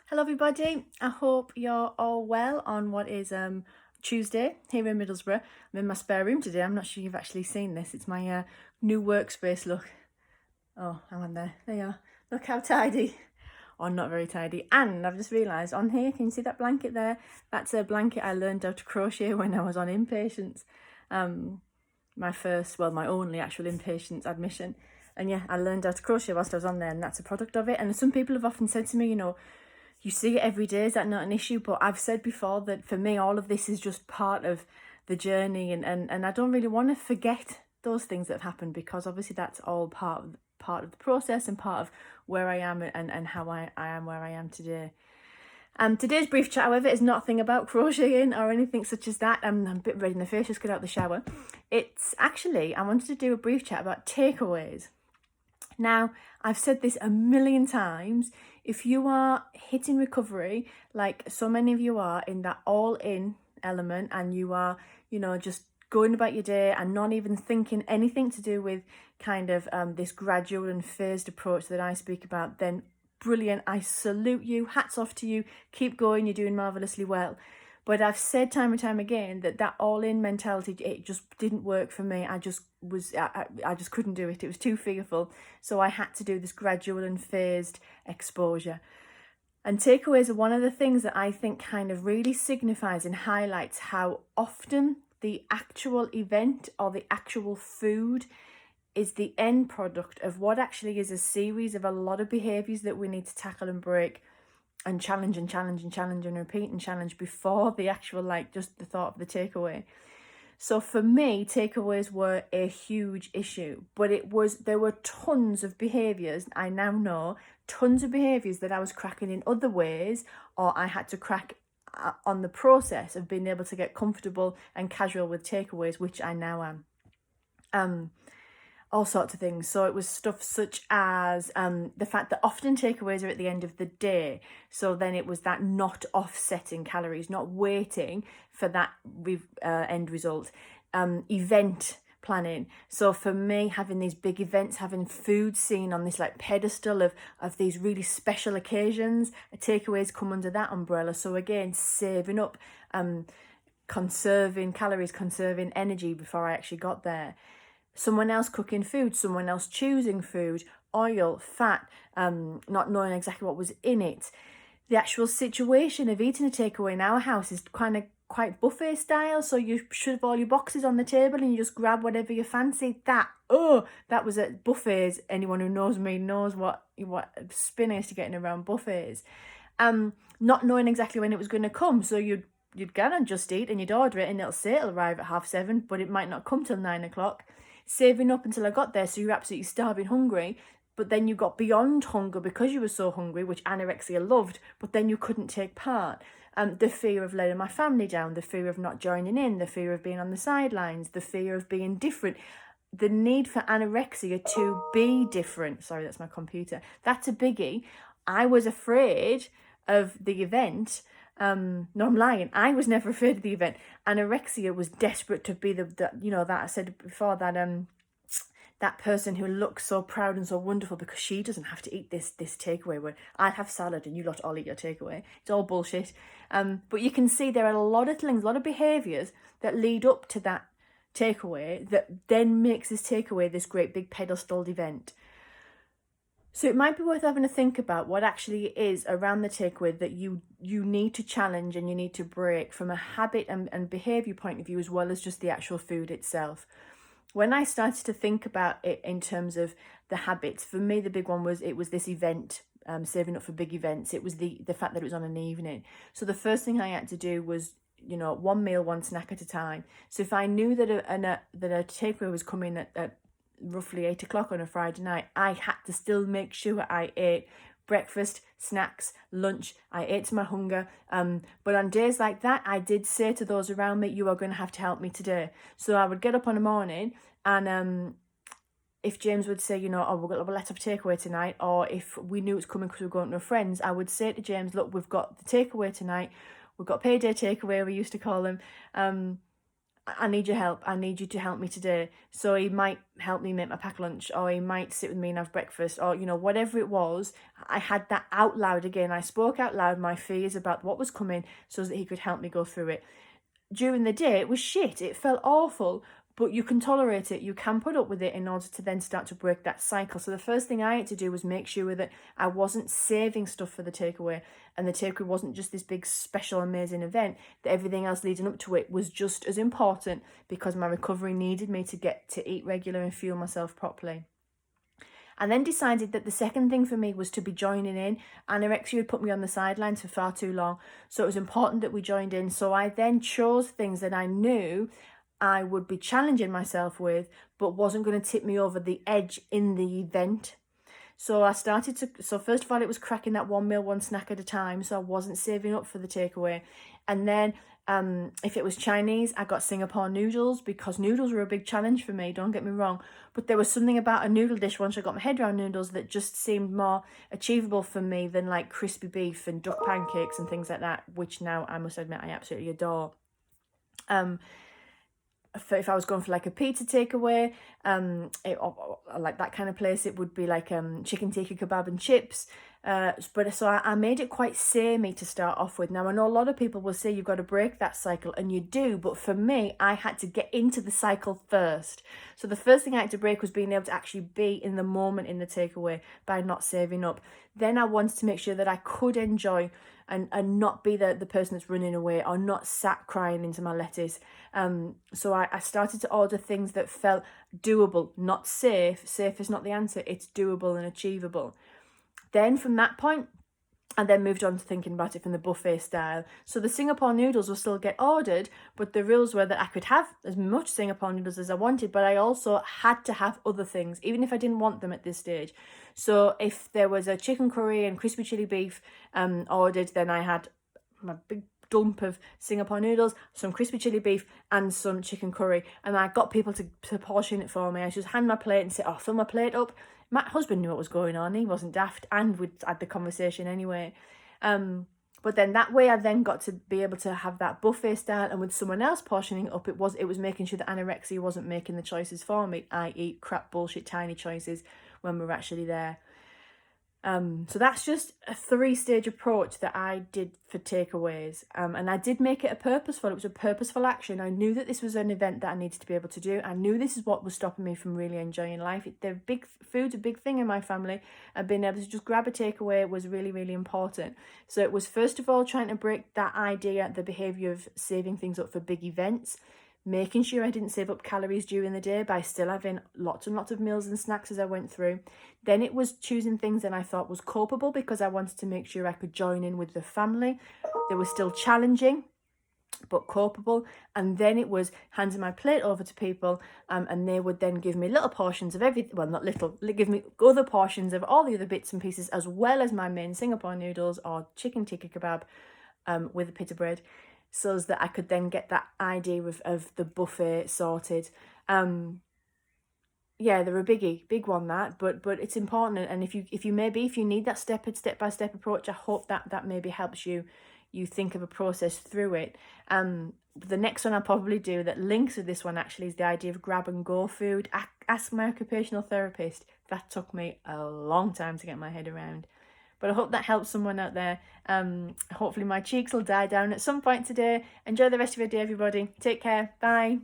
Hello everybody, I hope you're all well on what is Tuesday here in Middlesbrough. I'm in my spare room today. I'm not sure you've actually seen this. It's my new workspace look. Oh, hang on there you are. Look how tidy. Or not very tidy. And I've just realised on here, can you see that blanket there? That's a blanket I learned how to crochet when I was on inpatients. My only actual inpatients admission. And yeah, I learned how to crochet whilst I was on there, and that's a product of it. And some people have often said to me, you see it every day, is that not an issue? But I've said before that for me, all of this is just part of the journey, and I don't really want to forget those things that have happened, because obviously that's all part of the process and part of where I am and how I am where I am today. Today's brief chat, however, is nothing about crocheting or anything such as that. I'm a bit red in the face, just got out of the shower. It's actually, I wanted to do a brief chat about takeaways. Now, I've said this a million times. If you are hitting recovery, like so many of you are, in that all-in element, and you are, just going about your day and not even thinking anything to do with kind of this gradual and phased approach that I speak about, then brilliant. I salute you. Hats off to you. Keep going. You're doing marvelously well. But I've said time and time again that all-in mentality, it just didn't work for me. I just couldn't do it. It was too fearful. So I had to do this gradual and phased exposure. And takeaways are one of the things that I think kind of really signifies and highlights how often the actual event or the actual food is the end product of what actually is a series of a lot of behaviours that we need to tackle and break and challenge and challenge and challenge and repeat and challenge before the actual, just the thought of the takeaway. So for me, takeaways were a huge issue, but there were tons of behaviours, I now know, tons of behaviours that I was cracking in other ways, or I had to crack on the process of being able to get comfortable and casual with takeaways, which I now am. All sorts of things. So it was stuff such as the fact that often takeaways are at the end of the day. So then it was that not offsetting calories, not waiting for that end result. Event planning. So for me, having these big events, having food seen on this pedestal of these really special occasions, takeaways come under that umbrella. So again, saving up, conserving calories, conserving energy before I actually got there. Someone else cooking food, someone else choosing food, oil, fat, not knowing exactly what was in it. The actual situation of eating a takeaway in our house is kind of quite buffet style. So you shove all your boxes on the table and you just grab whatever you fancy. That was at buffets. Anyone who knows me knows what spin is to getting around buffets. Not knowing exactly when it was going to come. So you'd go and just eat and you'd order it and it'll arrive at 7:30, but it might not come till 9:00. Saving up until I got there, so you're absolutely starving hungry, but then you got beyond hunger because you were so hungry, which anorexia loved, but then you couldn't take part. The fear of letting my family down, the fear of not joining in, the fear of being on the sidelines, the fear of being different, the need for anorexia to be different. Sorry, that's my computer. That's a biggie. I was afraid of the event. No, I'm lying. I was never afraid of the event. Anorexia was desperate to be that I said before, that person who looks so proud and so wonderful because she doesn't have to eat this takeaway where I'll have salad and you lot all eat your takeaway. It's all bullshit. But you can see there are a lot of things, a lot of behaviours that lead up to that takeaway that then makes this takeaway this great big pedestaled event. So it might be worth having a think about what actually it is around the takeaway that you need to challenge and you need to break from a habit and behaviour point of view, as well as just the actual food itself. When I started to think about it in terms of the habits, for me the big one was this event, saving up for big events. It was the fact that it was on an evening. So the first thing I had to do was one meal, one snack at a time. So if I knew that a takeaway was coming at roughly 8:00 on a Friday night, I had to still make sure I ate breakfast, snacks, lunch. I ate to my hunger. But on days like that, I did say to those around me, you are going to have to help me today. So I would get up in the morning and if James would say, we're going to let off takeaway tonight, or if we knew it was coming because we were going to a friend's, I would say to James, look, we've got the takeaway tonight. We've got payday takeaway, we used to call them. I need your help. I need you to help me today. So he might help me make my pack lunch, or he might sit with me and have breakfast, or, you know, whatever it was. I had that out loud again. I spoke out loud my fears about what was coming so that he could help me go through it. During the day, it was shit. It felt awful, but you can tolerate it. You can put up with it in order to then start to break that cycle. So the first thing I had to do was make sure that I wasn't saving stuff for the takeaway, and the takeaway wasn't just this big special amazing event, that everything else leading up to it was just as important, because my recovery needed me to get to eat regular and fuel myself properly. And then decided that the second thing for me was to be joining in. Anorexia had put me on the sidelines for far too long, so it was important that we joined in. So I then chose things that I knew I would be challenging myself with, but wasn't going to tip me over the edge in the event. So I started to, so first of all, it was cracking that one meal, one snack at a time. So I wasn't saving up for the takeaway. And then if it was Chinese, I got Singapore noodles, because noodles were a big challenge for me, don't get me wrong. But there was something about a noodle dish, once I got my head around noodles, that just seemed more achievable for me than like crispy beef and duck pancakes and things like that, which now I must admit I absolutely adore. If I was going for like a pizza takeaway, or like that kind of place, it would be like chicken tikka kebab and chips. But so I made it quite samey to start off with. Now I know a lot of people will say you've got to break that cycle, and you do, but for me, I had to get into the cycle first. So the first thing I had to break was being able to actually be in the moment in the takeaway by not saving up. Then I wanted to make sure that I could enjoy and not be the person that's running away, or not sat crying into my lettuce. So I started to order things that felt doable, not safe. Safe is not the answer. It's doable and achievable. Then from that point, I then moved on to thinking about it from the buffet style. So the Singapore noodles will still get ordered, but the rules were that I could have as much Singapore noodles as I wanted, but I also had to have other things, even if I didn't want them at this stage. So if there was a chicken curry and crispy chili beef ordered, then I had my big dump of Singapore noodles, some crispy chili beef, and some chicken curry. And I got people to portion it for me. I just hand my plate and say, oh, fill my plate up. My husband knew what was going on. He wasn't daft, and we'd had the conversation anyway. But then that way I then got to be able to have that buffet style, and with someone else portioning it up, it was making sure that anorexia wasn't making the choices for me, i.e. crap bullshit tiny choices when we were actually there. So that's just a 3-stage approach that I did for takeaways. And I did make it it was a purposeful action. I knew that this was an event that I needed to be able to do. I knew this is what was stopping me from really enjoying life. Food's a big thing in my family, and being able to just grab a takeaway was really, really important. So it was first of all trying to break that idea, the behaviour of saving things up for big events, making sure I didn't save up calories during the day by still having lots and lots of meals and snacks as I went through. Then it was choosing things that I thought was copable, because I wanted to make sure I could join in with the family. They were still challenging, but copable. And then it was handing my plate over to people, and they would then give me little portions of everything. Well, not little, give me other portions of all the other bits and pieces, as well as my main Singapore noodles or chicken tikka kebab with a pita bread, so that I could then get that idea of the buffet sorted. Yeah, they're a big one, that, but it's important. And if you need that step-by-step approach, I hope that maybe helps you think of a process through it. The next one I'll probably do that links with this one actually is the idea of grab and go food. Ask my occupational therapist. That took me a long time to get my head around. But I hope that helps someone out there. Hopefully my cheeks will die down at some point today. Enjoy the rest of your day, everybody. Take care. Bye.